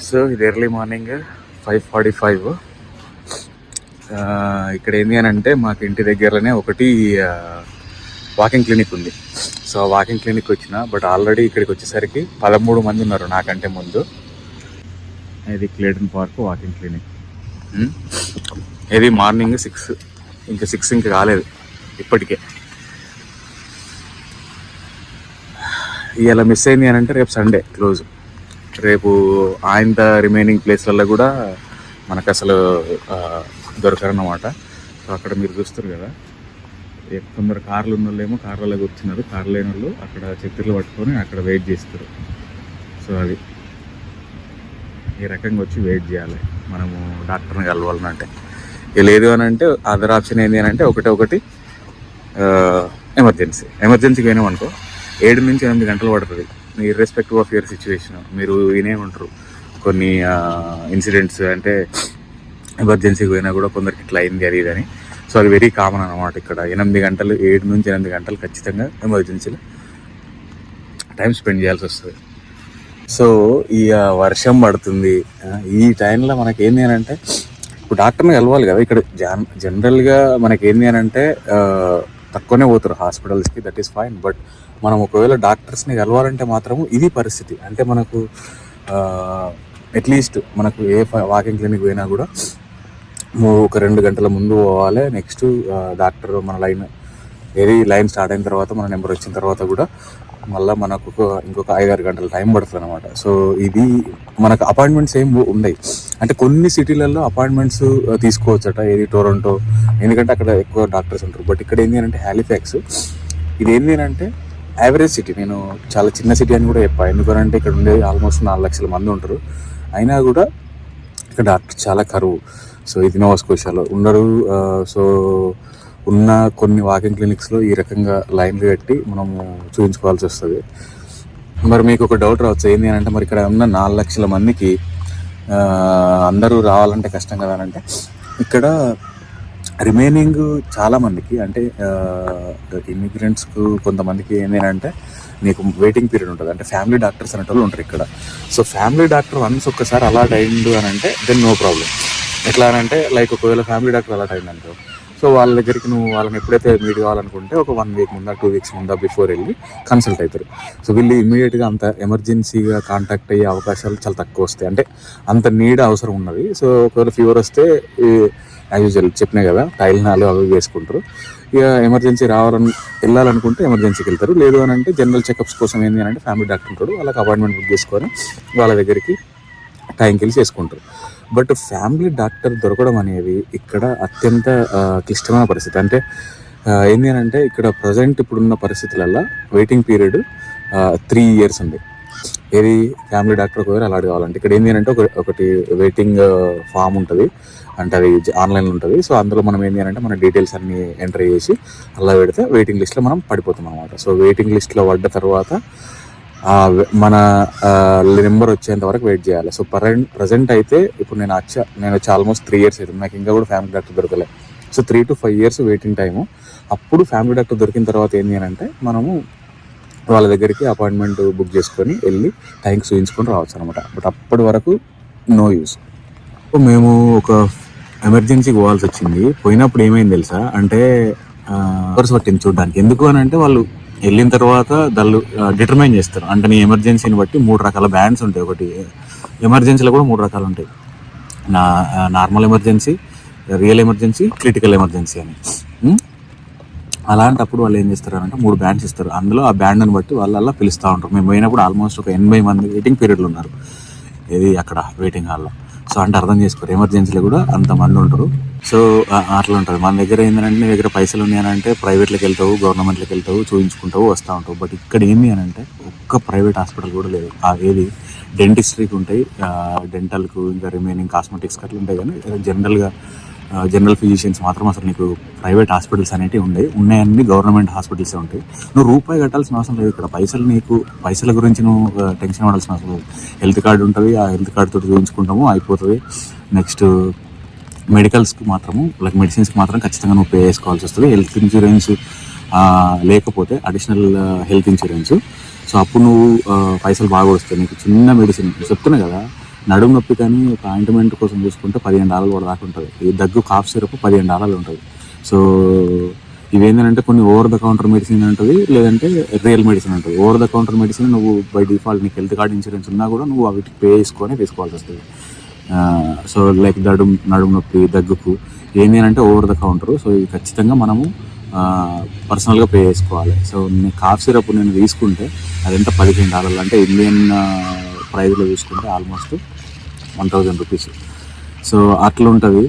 So ఇది early morning 5:45. ఇక్కడ ఏంటి అని అంటే మాకు ఇంటి దగ్గరలోనే ఒకటి వాకింగ్ క్లినిక్ ఉంది. సో వాకింగ్ క్లినిక్ వచ్చిన బట్ ఆల్రెడీ ఇక్కడికి వచ్చేసరికి 13 మంది ఉన్నారు నాకంటే ముందు. ఇది క్లేటన్ పార్క్ వాకింగ్ క్లినిక్. ఇది మార్నింగ్ 6, ఇంకా 6 ఇంకా కాలేదు ఇప్పటికే. ఇవాళ మిస్ అయింది అని అంటే రేపు సండే క్లోజ్. రేపు ఆయన రిమైనింగ్ ప్లేస్లలో కూడా మనకు అసలు దొరకరన్నమాట. సో అక్కడ మీరు చూస్తారు కదా, కొందరు కార్లు ఉన్న వాళ్ళేమో కార్లలో కూర్చున్నారు, కార్లు లేని వాళ్ళు అక్కడ చక్కెరలు పట్టుకొని అక్కడ వెయిట్ చేస్తారు. సో అది ఈ రకంగా వచ్చి వెయిట్ చేయాలి మనము డాక్టర్ని కలవాలంటే. లేదు అని అంటే అదర్ ఆప్షన్ ఏంటి అని అంటే ఒకటి ఎమర్జెన్సీకి పోయినామనుకో 7 నుంచి 8 గంటలు పడుతుంది. Irrespective of your situation. మీరు వినే ఉంటారు కొన్ని ఇన్సిడెంట్స్, అంటే ఎమర్జెన్సీకి పోయినా కూడా కొందరికి ఇట్లా అయింది అది ఇదని. సో అది వెరీ కామన్ అనమాట. ఇక్కడ 8 గంటలు 7 నుంచి 8 గంటలు ఖచ్చితంగా ఎమర్జెన్సీలో టైం స్పెండ్ చేయాల్సి వస్తుంది. సో ఈ వర్షం పడుతుంది ఈ టైంలో మనకేంది అని అంటే ఇప్పుడు డాక్టర్ని కలవాలి కదా. ఇక్కడ జనరల్గా మనకేంది అని అంటే తక్కువనే పోతారు హాస్పిటల్స్కి, దట్ ఈస్ ఫైన్. బట్ మనం ఒకవేళ డాక్టర్స్ని కలవాలంటే మాత్రము ఇది పరిస్థితి. అంటే మనకు అట్లీస్ట్ మనకు ఏ వాకింగ్ క్లినిక్ పోయినా కూడా ఒక 2 గంటల ముందు పోవాలి. నెక్స్ట్ డాక్టర్ మన లైన్ స్టార్ట్ అయిన తర్వాత మన నెంబర్ వచ్చిన తర్వాత కూడా మళ్ళీ మనకు ఇంకొక 5-6 గంటల టైం పడుతుంది అనమాట. సో ఇది మనకు అపాయింట్మెంట్స్ ఏం ఉన్నాయి అంటే కొన్ని సిటీలలో అపాయింట్మెంట్స్ తీసుకోవచ్చట, ఏది టొరంటో, ఎందుకంటే అక్కడ ఎక్కువ డాక్టర్స్ ఉంటారు. బట్ ఇక్కడ ఏంటి అంటే హాలిఫాక్స్, ఇది ఏంటి అంటే యావరేజ్ సిటీ. నేను చాలా చిన్న సిటీ అని కూడా చెప్పాను, ఎందుకంటే ఇక్కడ ఉండేది ఆల్మోస్ట్ 4 లక్షల మంది ఉంటారు. అయినా కూడా ఇక్కడ డాక్టర్ చాలా కరువు. సో ఇది నోవా స్కోషియాలో ఉండరు. సో ఉన్న కొన్ని వాకింగ్ క్లినిక్స్లో ఈ రకంగా లైన్లు కట్టి మనము చూపించుకోవాల్సి వస్తుంది. మరి మీకు ఒక డౌట్ రావచ్చు, ఏంటి అని అంటే మరి ఇక్కడ ఉన్న 4 లక్షల మందికి అందరూ రావాలంటే కష్టం కదా అని అంటే, ఇక్కడ రిమైనింగ్ చాలామందికి అంటే ఇమిగ్రెంట్స్కు కొంతమందికి ఏంటి అంటే నీకు వెయిటింగ్ పీరియడ్ ఉంటుంది. అంటే ఫ్యామిలీ డాక్టర్స్ అనేటోళ్ళు ఉంటారు ఇక్కడ. సో ఫ్యామిలీ డాక్టర్ వన్స్ ఒక్కసారి అలాట్ అయిండు అని అంటే దెన్ నో ప్రాబ్లం. ఎట్లా అని అంటే లైక్ ఒకవేళ ఫ్యామిలీ డాక్టర్ అలాట్ అయిందనుకో, సో వాళ్ళ దగ్గరికి నువ్వు వాళ్ళని ఎప్పుడైతే మీట్ కావాలనుకుంటే ఒక 1 వీక్ ముందా 2 వీక్స్ ముందా బిఫోర్ వెళ్ళి కన్సల్ట్ అవుతారు. సో వీళ్ళు ఇమ్మీడియట్గా అంత ఎమర్జెన్సీగా కాంటాక్ట్ అయ్యే అవకాశాలు చాలా తక్కువ వస్తాయి. అంటే అంత నీడ్ అవసరం ఉన్నది. సో ఒకవేళ ఫీవర్ వస్తే యాజ్ యూజువల్ చెప్పినాయి కదా, టైల్నాలు అవి వేసుకుంటారు. ఇక ఎమర్జెన్సీ వెళ్ళాలనుకుంటే ఎమర్జెన్సీకి వెళ్తారు. లేదు అని అంటే జనరల్ చెకప్స్ కోసం ఏంటి అంటే ఫ్యామిలీ డాక్టర్ ఉంటాడు, వాళ్ళకి అపాయింట్మెంట్ బుక్ చేసుకొని వాళ్ళ దగ్గరికి టైంకి వెళ్ళి చేసుకుంటారు. బట్ ఫ్యామిలీ డాక్టర్ దొరకడం అనేది ఇక్కడ అత్యంత క్లిష్టమైన పరిస్థితి. అంటే ఏంటి అని అంటే ఇక్కడ ప్రజెంట్ ఇప్పుడున్న పరిస్థితులలో వెయిటింగ్ పీరియడ్ 3 years ఉంది. ఏది ఫ్యామిలీ డాక్టర్ ఒకవేళ అలాంటి కావాలంటే ఇక్కడ ఏంటి అంటే ఒకటి వెయిటింగ్ ఫామ్ ఉంటుంది, అంటే అది ఆన్లైన్లో ఉంటుంది. సో అందులో మనం ఏంటి అంటే మన డీటెయిల్స్ అన్ని ఎంటర్ చేసి అలా పెడితే వెయిటింగ్ లిస్ట్లో మనం పడిపోతాం అనమాట. సో వెయిటింగ్ లిస్ట్లో పడ్డ తర్వాత మన నెంబర్ వచ్చేంత వరకు వెయిట్ చేయాలి. సో ప్రజెంట్ అయితే ఇప్పుడు నేను వచ్చి ఆల్మోస్ట్ 3 years అవుతుంది, నాకు ఇంకా కూడా ఫ్యామిలీ డాక్టర్ దొరకలే. So 3 to 5 years waiting time. అప్పుడు ఫ్యామిలీ డాక్టర్ దొరికిన తర్వాత ఏంటి అని అంటే మనము వాళ్ళ దగ్గరికి అపాయింట్మెంట్ బుక్ చేసుకొని వెళ్ళి టైంకి చూపించుకొని రావచ్చు అనమాట. బట్ అప్పటి వరకు నో యూస్. మేము ఒక ఎమర్జెన్సీకి పోవాల్సి వచ్చింది. పోయినప్పుడు ఏమైంది తెలుసా అంటే కోర్స్ పట్టింది చూడడానికి. ఎందుకు అని అంటే వాళ్ళు వెళ్ళిన తర్వాత వాళ్ళు డిటర్మైన్ చేస్తారు. అంటే నీ ఎమర్జెన్సీని బట్టి 3 రకాల బ్యాండ్స్ ఉంటాయి. ఒకటి ఎమర్జెన్సీలో కూడా 3 రకాలు ఉంటాయి, normal emergency, real emergency, critical emergency అని. అలాంటప్పుడు వాళ్ళు ఏం చేస్తారు అంటే 3 బ్యాండ్స్ ఇస్తారు. అందులో ఆ బ్యాండ్ని బట్టి వాళ్ళ పిలుస్తూ ఉంటారు. మేము పోయినప్పుడు ఆల్మోస్ట్ ఒక 80 మంది వెయిటింగ్ పీరియడ్లు ఉన్నారు ఇది అక్కడ వెయిటింగ్ హాల్లో. సో అంటే అర్థం చేసుకోరు, ఎమర్జెన్సీలో కూడా అంతమంది ఉంటారు. సో అట్లా ఉంటుంది. మన దగ్గర ఏంటంటే నీ దగ్గర పైసలు ఉన్నాయనంటే ప్రైవేట్లోకి వెళ్తావు, గవర్నమెంట్లోకి వెళ్తావు, చూపించుకుంటావు, వస్తూ ఉంటావు. బట్ ఇక్కడ ఏంటి అని అంటే ఒక్క ప్రైవేట్ హాస్పిటల్ కూడా లేదు. ఏది డెంటిస్ట్రీకి ఉంటాయి, డెంటల్కు, ఇంకా రిమైనింగ్ కాస్మెటిక్స్కి అట్లా ఉంటాయి. కానీ జనరల్ ఫిజిషియన్స్ మాత్రం అసలు నీకు ప్రైవేట్ హాస్పిటల్స్ అనేవి ఉన్నాయన్నీ గవర్నమెంట్ హాస్పిటల్సే ఉంటాయి. నువ్వు రూపాయి కట్టాల్సిన అవసరం లేదు ఇక్కడ. పైసల గురించి నువ్వు టెన్షన్ పడాల్సిన అవసరం లేదు. హెల్త్ కార్డు ఉంటుంది, ఆ హెల్త్ కార్డు తోటి చూపించుకుంటాము, అయిపోతుంది. నెక్స్ట్ మెడికల్స్కి మాత్రము లైక్ మెడిసిన్స్కి మాత్రం ఖచ్చితంగా నువ్వు పే చేసుకోవాల్సి వస్తుంది. హెల్త్ ఇన్సూరెన్స్ లేకపోతే అడిషనల్ హెల్త్ ఇన్సూరెన్స్. సో అప్పుడు నువ్వు పైసలు బాగా వస్తాయి. నీకు చిన్న మెడిసిన్ చెప్తున్నా కదా, నడుము నొప్పి కానీ ఒక ఆయింట్మెంట్ కోసం చూసుకుంటే $15 కూడా దాకా ఉంటుంది. ఈ దగ్గు కాఫ్ సిరప్ $15 ఉంటుంది. సో ఇవేంటంటే కొన్ని ఓవర్ ద కౌంటర్ మెడిసిన్ ఉంటుంది, లేదంటే రియల్ మెడిసిన్ ఉంటుంది. ఓవర్ ద కౌంటర్ మెడిసిన్ నువ్వు బై డిఫాల్ట్ నీకు హెల్త్ కార్డ్ ఇన్సూరెన్స్ ఉన్నా కూడా నువ్వు వీటికి పే చేసుకొని తీసుకోవాల్సి వస్తుంది. సో లైక్ నడుము నొప్పి, దగ్గుకు ఏంటి అంటే ఓవర్ ద కౌంటర్. సో ఇది ఖచ్చితంగా మనము పర్సనల్గా పే చేసుకోవాలి. సో నేను కాఫ్ సిరప్ నేను తీసుకుంటే అదంత $15, అంటే ఇండియన్ ప్రైజ్లో చూసుకుంటే ఆల్మోస్ట్ 1000 రూపీస్. సో అట్లా ఉంటుంది.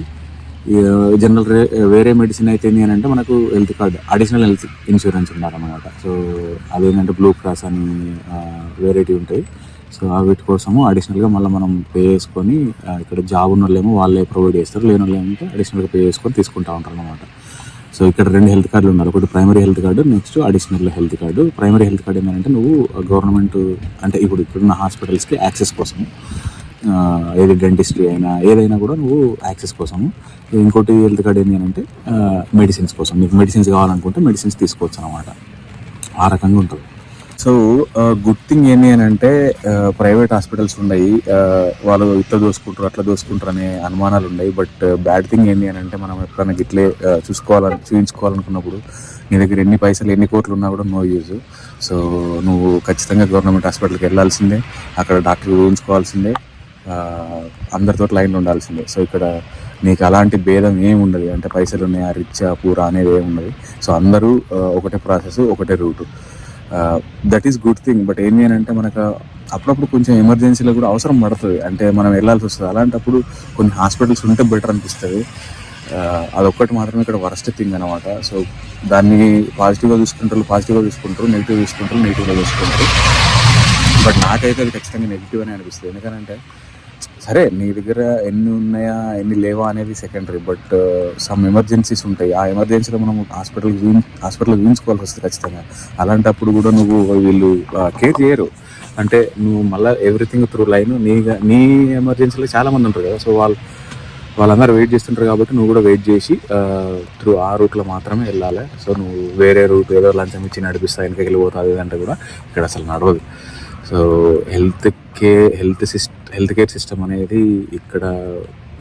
జనరల్ వేరే మెడిసిన్ అయితే ఏంటి అంటే మనకు health card, additional health insurance ఉండాలన్నమాట. సో అదేంటంటే బ్లూ క్రాస్ అని వెరైటీ ఉంటాయి. సో వీటి కోసము అడిషనల్గా మళ్ళీ మనం పే చేసుకొని, ఇక్కడ జాబ్ ఉన్న వాళ్ళేమో వాళ్ళే ప్రొవైడ్ చేస్తారు, లేని వాళ్ళు ఏమంటే అడిషనల్గా పే చేసుకొని తీసుకుంటూ ఉంటారు అన్నమాట. సో ఇక్కడ 2 హెల్త్ కార్డులు ఉన్నారు. ఒకటి primary health card, next additional health card. Primary health card ఏంటంటే నువ్వు గవర్నమెంట్ అంటే ఇప్పుడున్న హాస్పిటల్స్కి యాక్సెస్ కోసము, ఏది డెంటిస్ట్రీ అయినా ఏదైనా కూడా నువ్వు యాక్సెస్ కోసము. ఇంకోటి హెల్త్ కార్డు ఏంటి అంటే మెడిసిన్స్ కోసం, మీకు మెడిసిన్స్ కావాలనుకుంటే మెడిసిన్స్ తీసుకోవచ్చు అనమాట. ఆ రకంగా ఉంటుంది. సో గుడ్ థింగ్ ఏంటి అని అంటే ప్రైవేట్ హాస్పిటల్స్ ఉన్నాయి, వాళ్ళు ఇట్లా దోసుకుంటారు అట్లా దోసుకుంటారు అనే అనుమానాలు ఉన్నాయి. బట్ బ్యాడ్ థింగ్ ఏంటి అని అంటే మనం ఎప్పుడైనా గిట్లే చూపించుకోవాలనుకున్నప్పుడు నీ దగ్గర ఎన్ని పైసలు ఎన్ని కోట్లు ఉన్నా కూడా నో యూజ్. సో నువ్వు ఖచ్చితంగా గవర్నమెంట్ హాస్పిటల్కి వెళ్ళాల్సిందే, అక్కడ డాక్టర్ చూపించుకోవాల్సిందే, అందరితో లైన్లో ఉండాల్సిందే. సో ఇక్కడ నీకు అలాంటి భేదం ఏమి ఉండదు, అంటే పైసలు ఉన్నాయా రిచ్చా పూరా అనేది ఏమి ఉండదు. సో అందరూ ఒకటే ప్రాసెస్, ఒకటే route. That is good thing. But ఏంటి అని అంటే మనకు అప్పుడప్పుడు కొంచెం ఎమర్జెన్సీలో కూడా అవసరం పడుతుంది, అంటే మనం వెళ్ళాల్సి వస్తుంది. అలాంటప్పుడు కొన్ని హాస్పిటల్స్ ఉంటే బెటర్ అనిపిస్తుంది. అదొక్కటి మాత్రమే ఇక్కడ వరస్ట్ థింగ్ అనమాట. సో దాన్ని పాజిటివ్గా చూసుకుంటారు, నెగిటివ్ నెగిటివ్గా చూసుకుంటారు. బట్ నాకైతే అది ఖచ్చితంగా నెగిటివ్ అని అనిపిస్తుంది. ఎందుకంటే సరే నీ దగ్గర ఎన్ని ఉన్నాయా ఎన్ని లేవా అనేది సెకండరీ, బట్ సమ్ ఎమర్జెన్సీస్ ఉంటాయి. ఆ ఎమర్జెన్సీలో మనం హాస్పిటల్కి చూపించుకోవాల్సి వస్తుంది ఖచ్చితంగా. అలాంటప్పుడు కూడా నువ్వు వీళ్ళు కేర్ చేయరు, అంటే నువ్వు మళ్ళీ ఎవ్రీథింగ్ త్రూ లైన్ నీ ఎమర్జెన్సీలో చాలామంది ఉంటారు కదా. సో వాళ్ళందరూ వెయిట్ చేస్తుంటారు కాబట్టి నువ్వు కూడా వెయిట్ చేసి త్రూ ఆ రూట్లో మాత్రమే వెళ్ళాలి. సో నువ్వు వేరే రూట్ ఏదో లంచం ఇచ్చి నడిపిస్తా వెనకకి వెళ్ళిపోతుంది అంటే కూడా ఇక్కడ అసలు నడవదు. సో హెల్త్ కేర్ సిస్టమ్ అనేది ఇక్కడ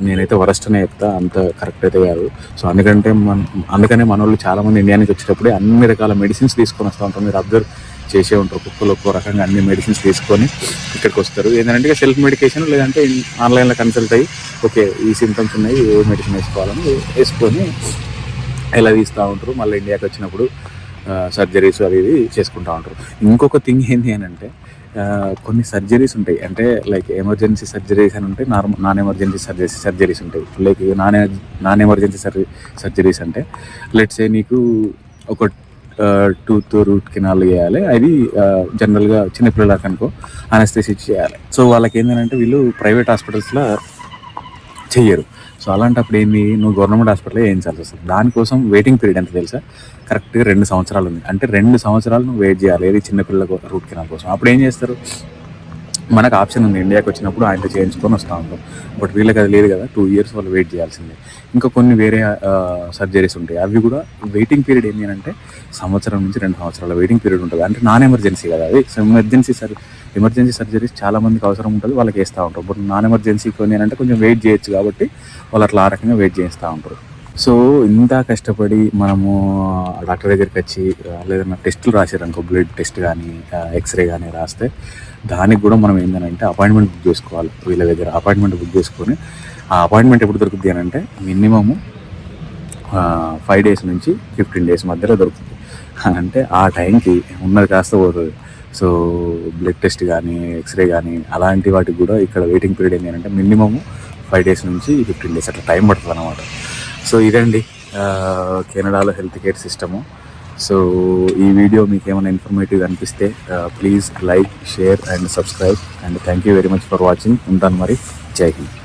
నేనైతే వరస్ట్ అనే చెప్తా, అంత కరెక్ట్ అయితే కాదు. సో అందుకనే మన వాళ్ళు చాలామంది ఇండియానికి వచ్చేటప్పుడే అన్ని రకాల మెడిసిన్స్ తీసుకొని వస్తూ ఉంటారు. మీరు అబ్జర్వ్ చేసే ఉంటారు, ఒక్కొక్క రకంగా అన్ని మెడిసిన్స్ తీసుకొని ఇక్కడికి వస్తారు. ఏంటంటే సెల్ఫ్ మెడికేషన్, లేదంటే ఆన్లైన్లో కన్సల్ట్ అయ్యి ఓకే ఈ సిమ్టమ్స్ ఉన్నాయి, ఏ మెడిసిన్ వేసుకోవాలని వేసుకొని ఎలా తీస్తూ ఉంటారు. మళ్ళీ ఇండియాకి వచ్చినప్పుడు సర్జరీస్ అది ఇది చేసుకుంటూ ఉంటారు. ఇంకొక థింగ్ ఏంటి అని అంటే కొన్ని సర్జరీస్ ఉంటాయి, అంటే లైక్ ఎమర్జెన్సీ సర్జరీస్ అని ఉంటాయి, నాన్ ఎమర్జెన్సీ సర్జరీస్ ఉంటాయి. లైక్ నాన్ ఎమర్జెన్సీ సర్జరీస్ అంటే లెట్స్ సే నీకు ఒక టూత్ రూట్ కెనాల్ చేయాలి, అది జనరల్గా చిన్నపిల్లలకు అనుకో అనస్థెసిస్ చేయాలి. సో వాళ్ళకి ఏంటంటే వీళ్ళు ప్రైవేట్ హాస్పిటల్స్లో చెయ్యరు. సో అలాంటప్పుడు ఏంది, నువ్వు గవర్నమెంట్ హాస్పిటల్లో చేయించాల్సి వస్తుంది. దానికోసం వెయిటింగ్ పీరియడ్ ఎంత తెలుసా, కరెక్ట్గా 2 సంవత్సరాలు ఉంది. అంటే 2 సంవత్సరాలు నువ్వు వెయిట్ చేయాలి ఏది చిన్నపిల్లల రూట్ కెనాల్ కోసం. అప్పుడు ఏం చేస్తారు, మనకు ఆప్షన్ ఉంది, ఇండియాకి వచ్చినప్పుడు ఆయనతో చేయించుకొని వస్తూ ఉంటాం. బట్ వీళ్ళకి అది లేదు కదా, 2 years వాళ్ళు వెయిట్ చేయాల్సిందే. ఇంకా కొన్ని వేరే సర్జరీస్ ఉంటాయి, అవి కూడా వెయిటింగ్ పీరియడ్ ఏంటి అంటే 1 నుంచి 2 సంవత్సరాల వెయిటింగ్ పీరియడ్ ఉంటుంది. అంటే నాన్ ఎమర్జెన్సీ కదా, అది ఎమర్జెన్సీ సర్జరీస్ చాలా మందికి అవసరం ఉంటుంది, వాళ్ళకి వేస్తూ ఉంటారు. బట్ నాన్ ఎమర్జెన్సీ కొన్ని అంటే కొంచెం వెయిట్ చేయొచ్చు కాబట్టి వాళ్ళు అట్లా ఆ రకంగా వెయిట్ చేస్తూ ఉంటారు. సో ఇంత కష్టపడి మనము డాక్టర్ దగ్గరికి వచ్చి లేదన్నా టెస్టులు రాసారనుకో, బ్లడ్ టెస్ట్ కానీ ఎక్స్రే కానీ రాస్తే దానికి కూడా మనం ఏంటంటే అపాయింట్మెంట్ బుక్ చేసుకోవాలి. వీళ్ళ దగ్గర అపాయింట్మెంట్ బుక్ చేసుకొని ఆ అపాయింట్మెంట్ ఎప్పుడు దొరుకుతుంది అని అంటే మినిమము 5 days నుంచి 15 days మధ్యలో దొరుకుతుంది. అంటే ఆ టైంకి ఉన్నది కాస్త పోతుంది. సో బ్లడ్ టెస్ట్ కానీ ఎక్స్రే కానీ అలాంటి వాటికి కూడా ఇక్కడ వెయిటింగ్ పీరియడ్ ఏంటి అంటే మినిమము 5 days నుంచి 15 days అట్లా టైం పడుతుంది అన్నమాట. సో ఇదండి కెనడాలో హెల్త్ కేర్ సిస్టము. సో ఈ వీడియో మీకు ఏమైనా ఇన్ఫర్మేటివ్ అనిపిస్తే please like, share and subscribe. And thank you very much for watching. ఉంటాను మరి. జై హింద్.